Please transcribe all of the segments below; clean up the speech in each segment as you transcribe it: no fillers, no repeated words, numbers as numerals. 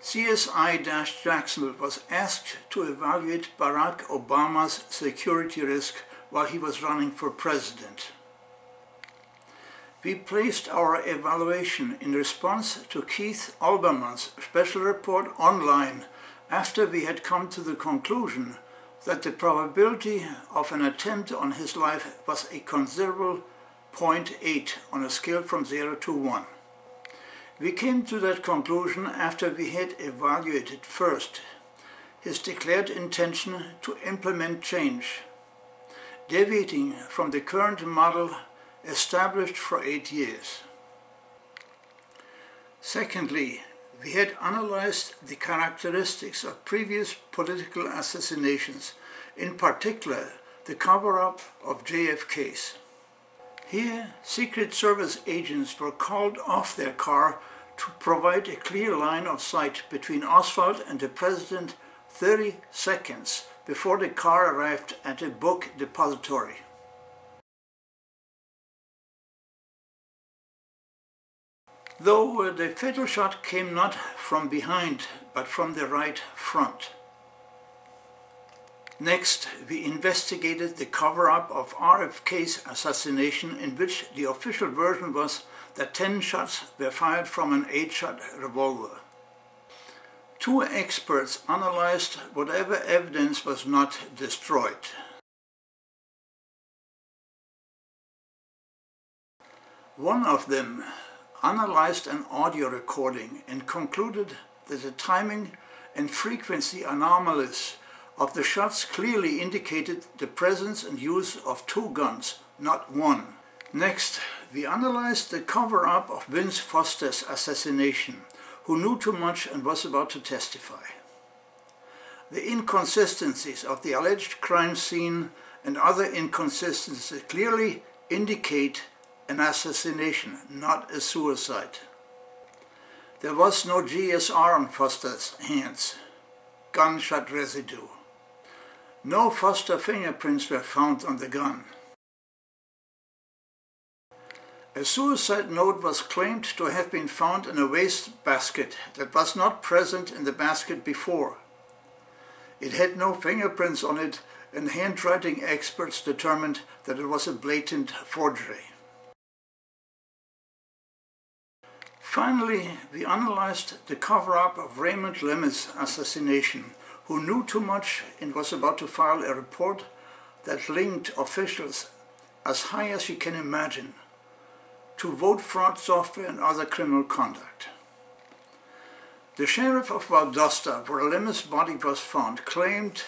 CSI-Jacksonville was asked to evaluate Barack Obama's security risk while he was running for president. We placed our evaluation in response to Keith Olberman's special report online after we had come to the conclusion that the probability of an attempt on his life was a considerable 0.8 on a scale from 0 to 1. We came to that conclusion after we had evaluated first his declared intention to implement change, deviating from the current model established for 8 years. Secondly, we had analyzed the characteristics of previous political assassinations, in particular the cover-up of JFK's. Here, Secret Service agents were called off their car to provide a clear line of sight between Oswald and the president 30 seconds before the car arrived at a book depository. Though the fatal shot came not from behind, but from the right front. Next, we investigated the cover-up of RFK's assassination, in which the official version was that 10 shots were fired from an 8-shot revolver. 2 experts analyzed whatever evidence was not destroyed. One of them analyzed an audio recording and concluded that the timing and frequency anomalies of the shots clearly indicated the presence and use of 2 guns, not 1. Next, we analyzed the cover-up of Vince Foster's assassination, who knew too much and was about to testify. The inconsistencies of the alleged crime scene and other inconsistencies clearly indicate an assassination, not a suicide. There was no GSR on Foster's hands, gunshot residue. No Foster fingerprints were found on the gun. A suicide note was claimed to have been found in a wastebasket that was not present in the basket before. It had no fingerprints on it, and handwriting experts determined that it was a blatant forgery. Finally, we analyzed the cover-up of Raymond Lemme's assassination, who knew too much and was about to file a report that linked officials as high as you can imagine to vote fraud software and other criminal conduct. The sheriff of Valdosta, where Lemme's body was found, claimed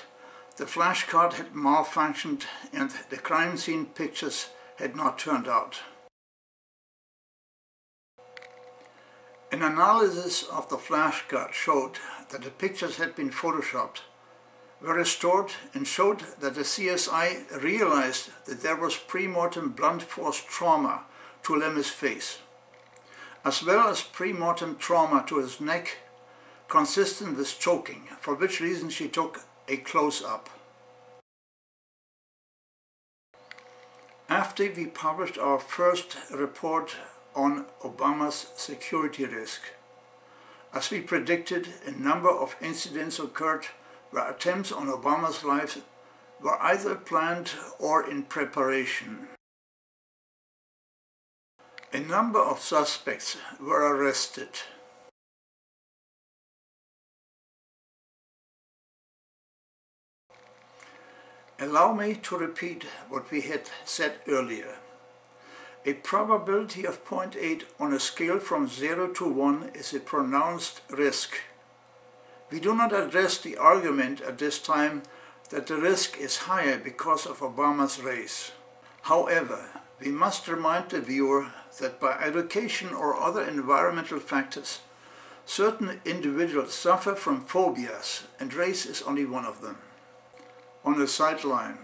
the flashcard had malfunctioned and the crime scene pictures had not turned out. An analysis of the flashcard showed that the pictures had been photoshopped, were restored, and showed that the CSI realized that there was pre-mortem blunt force trauma to Lemme's face, as well as pre-mortem trauma to his neck, consistent with choking, for which reason she took a close-up. After we published our first report on Obama's security risk, as we predicted, a number of incidents occurred where attempts on Obama's life were either planned or in preparation. A number of suspects were arrested. Allow me to repeat what we had said earlier. A probability of 0.8 on a scale from 0 to 1 is a pronounced risk. We do not address the argument at this time that the risk is higher because of Obama's race. However, we must remind the viewer that by education or other environmental factors, certain individuals suffer from phobias, and race is only one of them. On the sideline,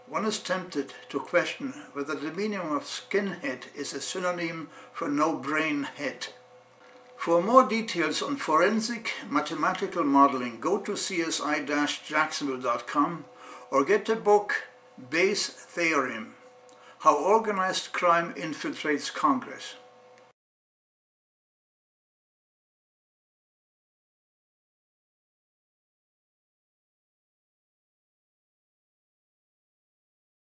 one is tempted to question whether the meaning of skinhead is a synonym for no-brain head. For more details on forensic mathematical modeling, go to CSI-Jacksonville.com or get the book Bayes' Theorem: How Organized Crime Infiltrates Congress.